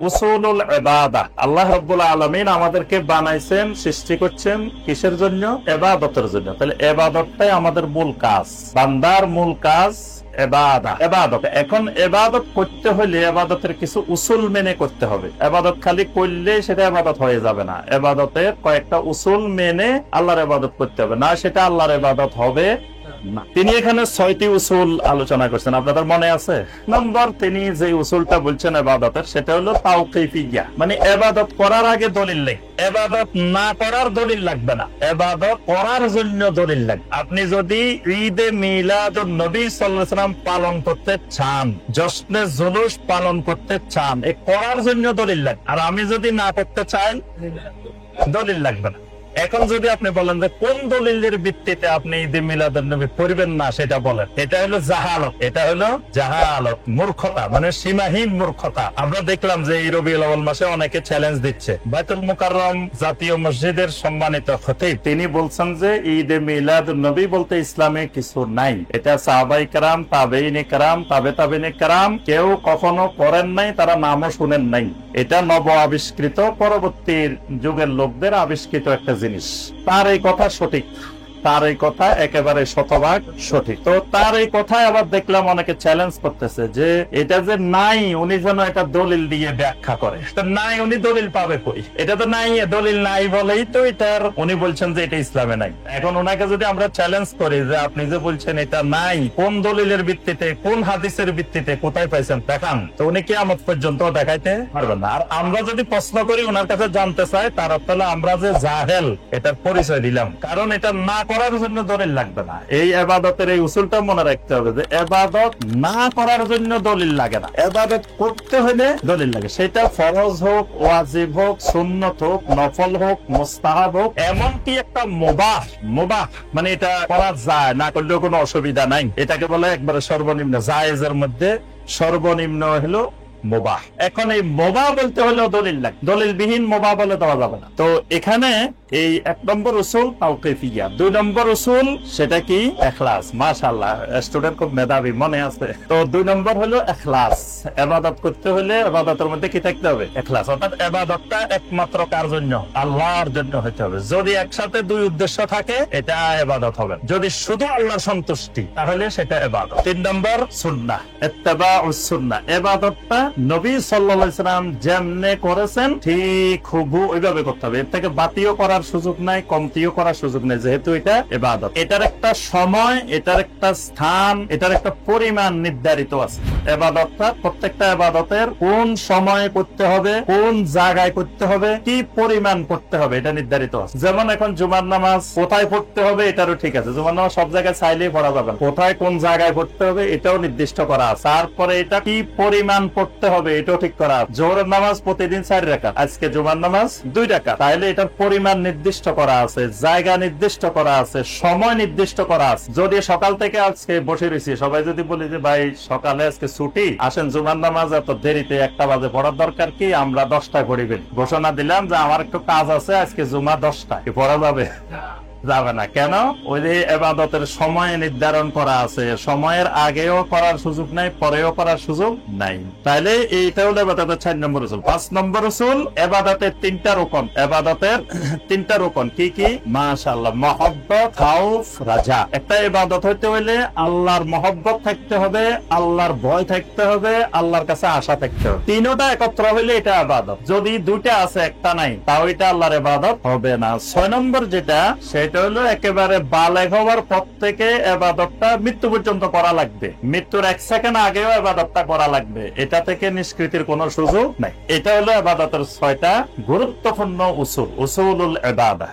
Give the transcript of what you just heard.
উসুলুল ইবাদাহ, আল্লাহ রাব্বুল আলামিন আমাদেরকে বানাইছেন, সৃষ্টি করছেন কিসের জন্য? ইবাদতের জন্য। তাহলে ইবাদতটাই আমাদের মূল কাজ, বান্দার মূল কাজ ইবাদত। এখন ইবাদত করতে হলে ইবাদতের কিছু উসুল মেনে করতে হবে। ইবাদত খালি করলে সেটা ইবাদত হয়ে যাবে না, ইবাদতের কয়েকটা উসুল মেনে আল্লাহর ইবাদত করতে হবে, না সেটা আল্লাহর ইবাদত হবে না। তিনি এখানে 6টি উসুল আলোচনা করছেন, আপনাদের মনে আছে? নম্বর, তিনি যে উসুলটা বলছেন ইবাদতের, সেটা হলো তাওকীফিয়্যা, মানে ইবাদত করার আগে দলিল লাগবে, ইবাদত না করার দলিল লাগবে না, ইবাদত করার জন্য দলিল লাগবে। আপনি যদি ঈদে মিলাদুন নবী সাল্লাল্লাহু আলাইহি ওয়াসাল্লাম পালন করতে চান, জশ্নে জুলুস পালন করতে চান, এই করার জন্য দলিল লাগবে। আর আমি যদি না করতে চাই, দলিল লাগবে না। এখন যদি আপনি বলেন যে কোন দলিলের ভিত্তিতে আপনি ঈদে মিলাদুন নবী পড়বেন না, সেটা বলেন, এটা হলো জাহালত, এটা হলো জাহালত, মূর্খতা, মানে সীমাহীন মূর্খতা। আমরা দেখলাম যে এই রবিউল আউয়াল মাসে অনেকে চ্যালেঞ্জ দিচ্ছে। বাইতুল মুকাররম জাতীয় মসজিদের সম্মানিত খতিব তিনি বলছেন যে ঈদে মিলাদুন নবী বলতে ইসলামে কিছু নাই, এটা সাহাবায়ে কেরাম, তাবেঈনে কেরাম, তাবেঈনে কেরাম কেউ কখনো করেন নাই, তারা নামও শুনেন নাই। এটা নব আবিষ্কৃত, পরবর্তী যুগের লোকদের আবিষ্কৃত একটা জিনিস। তার এই কথা সঠিক, তার এই কথা একেবারে শতভাগ সঠিক। তো তার এই কথায় আবার দেখলাম অনেকে চ্যালেঞ্জ করতেছে যে এটা যে নাই, উনি যেন এটা দলিল দিয়ে ব্যাখ্যা করে। নাই, উনি দলিল পাবে কই? এটা তো নাই, দলিল নাই বলেই তো এটার উনি বলছেন যে এটা ইসলামে নাই। এখন ওনাকে যদি আমরা চ্যালেঞ্জ করি যে আপনি যে বলছেন এটা নাই, কোন দলিলের ভিত্তিতে, কোন হাদিসের ভিত্তিতে, কোথায় পাইছেন দেখান, তো উনি কিয়ামত পর্যন্ত দেখাইতে পারবেন না। আর আমরা যদি প্রশ্ন করি, ওনার কাছে জানতে চাই, তার অর্থ হলো আমরা যে জাহেল এটার পরিচয় দিলাম, কারণ এটা না করার জন্য দলিল লাগবে না। এই ইবাদতের এই উসুলটা মনে রাখতে হবে যে ইবাদত না করার জন্য দলিল লাগে না, ইবাদত করতে হলে দলিল লাগে। সেটা ফরজ হোক, ওয়াজিব হোক, সুন্নত হোক, নফল হোক, মুস্তাহাব হোক, এমনকি একটা মুবাহ, মানে এটা করা যায়, না করলেও কোনো অসুবিধা নাই, এটাকে বলে একবারে সর্বনিম্ন, জায়েজের মধ্যে সর্বনিম্ন হলো মুবাহ। এখন এই মুবাহ বলতে হলেও দলিল লাগে, দলিল বিহীন মুবাহ বলে দেওয়া যাবে না। তো এখানে এই 1 নম্বর উসুল তাওকীফিয়্যা। 2 নম্বর উসুল সেটা কি? ইখলাস। মাশাআল্লাহ, স্টুডেন্ট খুব মেধাবী, মনে আছে। তো 2 নম্বর হলো ইখলাস। ইবাদত করতে হলে ইবাদতের মধ্যে কি থাকতে হবে? ইখলাস। অর্থাৎ ইবাদতটা একমাত্র কার জন্য? আল্লাহর জন্য হতে হবে। যদি একসাথে 2 উদ্দেশ্য থাকে, এটা ইবাদত হবে। যদি শুধু আল্লাহর সন্তুষ্টি, তাহলে সেটা ইবাদত। 3 নম্বর সুন্নাহ, ইত্তিবাউস সুন্নাহ। ইবাদতটা নবী সাল্লাল্লাহু আলাইহি সাল্লাম যেমনে করেছেন ঠিক হুবহু ওইভাবে করতে হবে। এর থেকে বাতিও করার সুযোগ নাই, কমতিও করার সুযোগ নাই, যেহেতু এটা ইবাদত। এটার একটা সময়, এটার একটা স্থান, এটার একটা পরিমাণ নির্ধারিত আছে। ইবাদতটা, প্রত্যেকটা ইবাদতের কোন সময়ে করতে হবে, কোন জায়গায় করতে হবে, কি পরিমাণ করতে হবে, এটা নির্ধারিত আছে। যেমন এখন জুমার নামাজ কোথায় পড়তে হবে, এটারও ঠিক আছে। জুমার নামাজ সব জায়গায় চাইলেই পড়া যাবে না, কোথায় কোন জায়গায় পড়তে হবে এটাও নির্দিষ্ট করা আছে। তারপরে এটা কি পরিমাণ পড়তে হবে এটাও ঠিক করা আছে। জোহরের নামাজ প্রতিদিন 4 রাকাত, আজকে জুমার নামাজ 2 রাকাত, তাহলে এটার পরিমাণ নির্দিষ্ট করা আছে, জায়গা নির্দিষ্ট করা আছে, সময় নির্দিষ্ট করা আছে। যদি সকাল থেকে আজকে বসে রয়েছি, সবাই যদি বলি যে ভাই সকালে আজকে ছুটি, আসেন জুমার নামাজ এত দেরিতে 1টা বাজে পড়ার দরকার কি, আমরা 10টায় পড়িবেন, ঘোষণা দিলাম যে আমার একটু কাজ আছে, আজকে জুমা 10টায়, পড়া যাবে? যাবে না। কেন? ওই যে ইবাদতের সময় নির্ধারণ করা আছে, সময়ের আগেও করার সুযোগ নাই, পরেও করার সুযোগ নাই। তাইলে এইটা হলো ইবাদতের 4 নম্বর উসুল। 5 নম্বর উসুল, ইবাদতের 3টা রকম। ইবাদতের 3টা রকম কি কি? মাশাআল্লাহ, মহব্বত, খাউফ, রাজা। একটা ইবাদত হইতে হইলে আল্লাহর মহব্বত থাকতে হবে, আল্লাহর ভয় থাকতে হবে, আল্লাহর কাছে আশা থাকতে হবে। 3টা একত্র হইলে এটা ইবাদত। যদি 2টা আছে, একটা নাই, তাও এটা আল্লাহর ইবাদত হবে না। 6 নম্বর যেটা, সেটা হলো একেবারে বালেগ হওয়ার পর থেকে ইবাদতটা মৃত্যু পর্যন্ত করা লাগবে। মৃত্যুর 1 সেকেন্ড আগেও ইবাদতটা করা লাগবে, এটা থেকে নিষ্কৃতির কোনো সুযোগ নাই। এটা হলো ইবাদতের 6টা গুরুত্বপূর্ণ উসুল, উসুলুল ইবাদাহ।